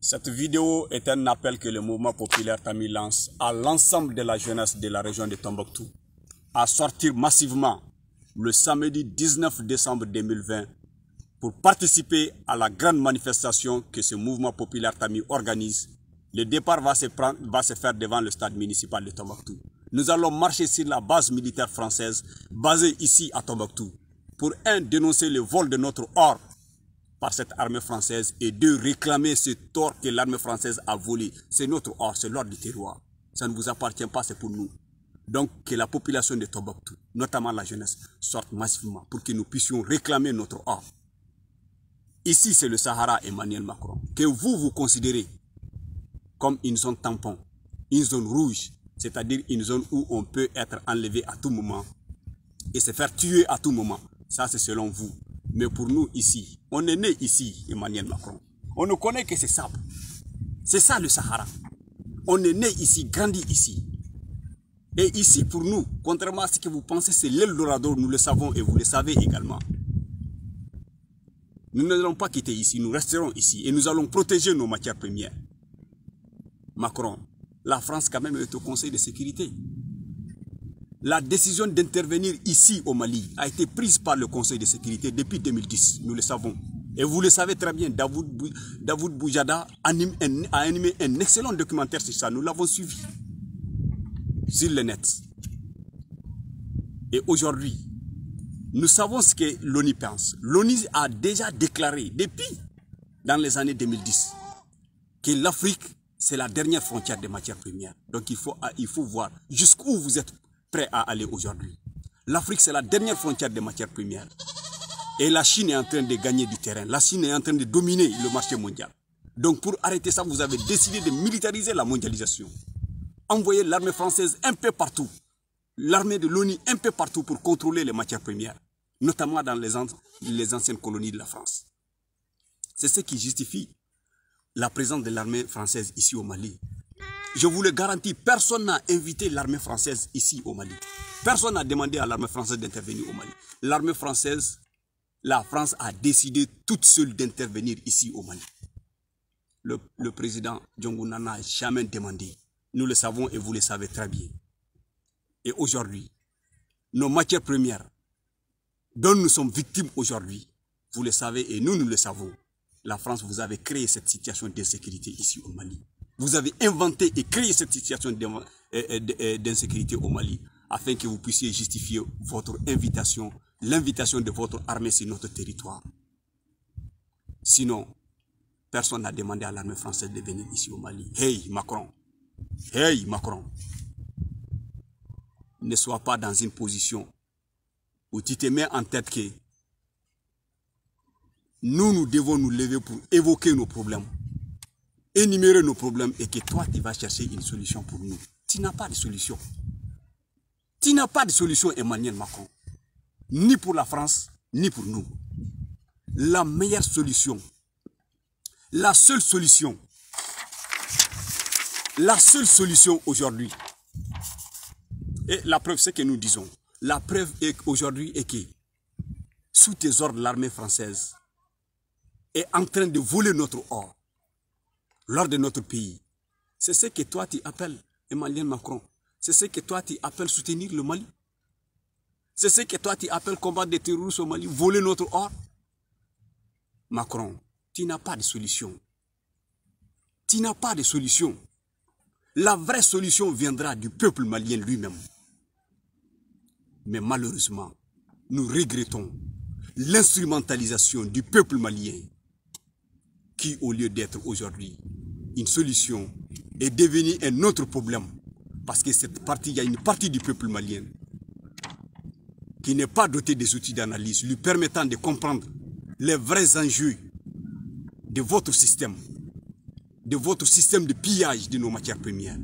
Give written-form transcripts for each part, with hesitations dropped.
Cette vidéo est un appel que le mouvement populaire Tami lance à l'ensemble de la jeunesse de la région de Tombouctou à sortir massivement le samedi 19 décembre 2020 pour participer à la grande manifestation que ce mouvement populaire Tami organise. Le départ va se faire devant le stade municipal de Tombouctou. Nous allons marcher sur la base militaire française basée ici à Tombouctou pour dénoncer le vol de notre or par cette armée française et réclamer ce tort que l'armée française a volé. C'est notre or, c'est l'or du terroir. Ça ne vous appartient pas, c'est pour nous. Donc que la population de Tombouctou, notamment la jeunesse, sorte massivement pour que nous puissions réclamer notre or. Ici, c'est le Sahara, Emmanuel Macron, que vous considérez comme une zone tampon, une zone rouge, c'est-à-dire une zone où on peut être enlevé à tout moment et se faire tuer à tout moment. Ça, c'est selon vous. Mais pour nous ici, on est né ici, Emmanuel Macron. On ne connaît que ces sables. C'est ça le Sahara. On est né ici, grandi ici. Et ici, pour nous, contrairement à ce que vous pensez, c'est l'Eldorado, nous le savons et vous le savez également. Nous n'allons pas quitter ici, nous resterons ici et nous allons protéger nos matières premières. Macron, la France quand même est au Conseil de sécurité. La décision d'intervenir ici au Mali a été prise par le Conseil de sécurité depuis 2010, nous le savons. Et vous le savez très bien, Davoud Boujada a animé un excellent documentaire sur ça, nous l'avons suivi sur le net. Et aujourd'hui, nous savons ce que l'ONU pense. L'ONU a déjà déclaré, depuis dans les années 2010, que l'Afrique, c'est la dernière frontière des matières premières. Donc il faut voir jusqu'où vous êtes prêts à aller aujourd'hui. L'Afrique, c'est la dernière frontière des matières premières. Et la Chine est en train de gagner du terrain. La Chine est en train de dominer le marché mondial. Donc pour arrêter ça, vous avez décidé de militariser la mondialisation. Envoyer l'armée française un peu partout. L'armée de l'ONU un peu partout pour contrôler les matières premières. Notamment dans les anciennes colonies de la France. C'est ce qui justifie la présence de l'armée française ici au Mali. Je vous le garantis, personne n'a invité l'armée française ici au Mali. Personne n'a demandé à l'armée française d'intervenir au Mali. L'armée française, la France a décidé toute seule d'intervenir ici au Mali. Le président Diongo n'a jamais demandé. Nous le savons et vous le savez très bien. Et aujourd'hui, nos matières premières dont nous sommes victimes aujourd'hui, vous le savez et nous le savons. La France, vous avez créé cette situation d'insécurité ici au Mali. Vous avez inventé et créé cette situation d'insécurité au Mali afin que vous puissiez justifier votre invitation, l'invitation de votre armée sur notre territoire. Sinon, personne n'a demandé à l'armée française de venir ici au Mali. Hey Macron, ne sois pas dans une position où tu te mets en tête que nous devons nous lever pour évoquer nos problèmes, énumérer nos problèmes et que toi, tu vas chercher une solution pour nous. Tu n'as pas de solution. Tu n'as pas de solution, Emmanuel Macron. Ni pour la France, ni pour nous. La meilleure solution, la seule solution aujourd'hui, et la preuve, c'est que nous disons, la preuve aujourd'hui est que, sous tes ordres, l'armée française est en train de voler notre or, l'or de notre pays. C'est ce que toi tu appelles, Emmanuel Macron. C'est ce que toi tu appelles soutenir le Mali. C'est ce que toi tu appelles combattre des terroristes au Mali, voler notre or. Macron, tu n'as pas de solution. Tu n'as pas de solution. La vraie solution viendra du peuple malien lui-même. Mais malheureusement, nous regrettons l'instrumentalisation du peuple malien qui, au lieu d'être aujourd'hui une solution, est devenu un autre problème. Parce que il y a une partie du peuple malien qui n'est pas dotée des outils d'analyse lui permettant de comprendre les vrais enjeux de votre système de pillage de nos matières premières.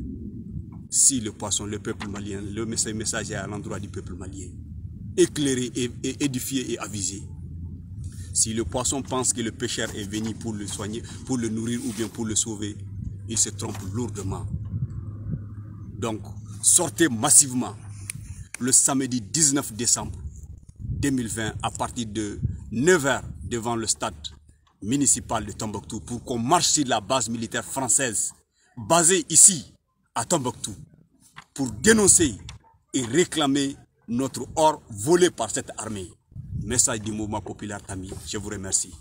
Si le poisson, le peuple malien, le message est à l'endroit du peuple malien, éclairé, et édifié et avisé. Si le poisson pense que le pêcheur est venu pour le soigner, pour le nourrir ou bien pour le sauver, il se trompe lourdement. Donc, sortez massivement le samedi 19 décembre 2020 à partir de 9 h devant le stade municipal de Tombouctou pour qu'on marche sur la base militaire française basée ici à Tombouctou pour dénoncer et réclamer notre or volé par cette armée. Message du mouvement populaire Tami. Je vous remercie.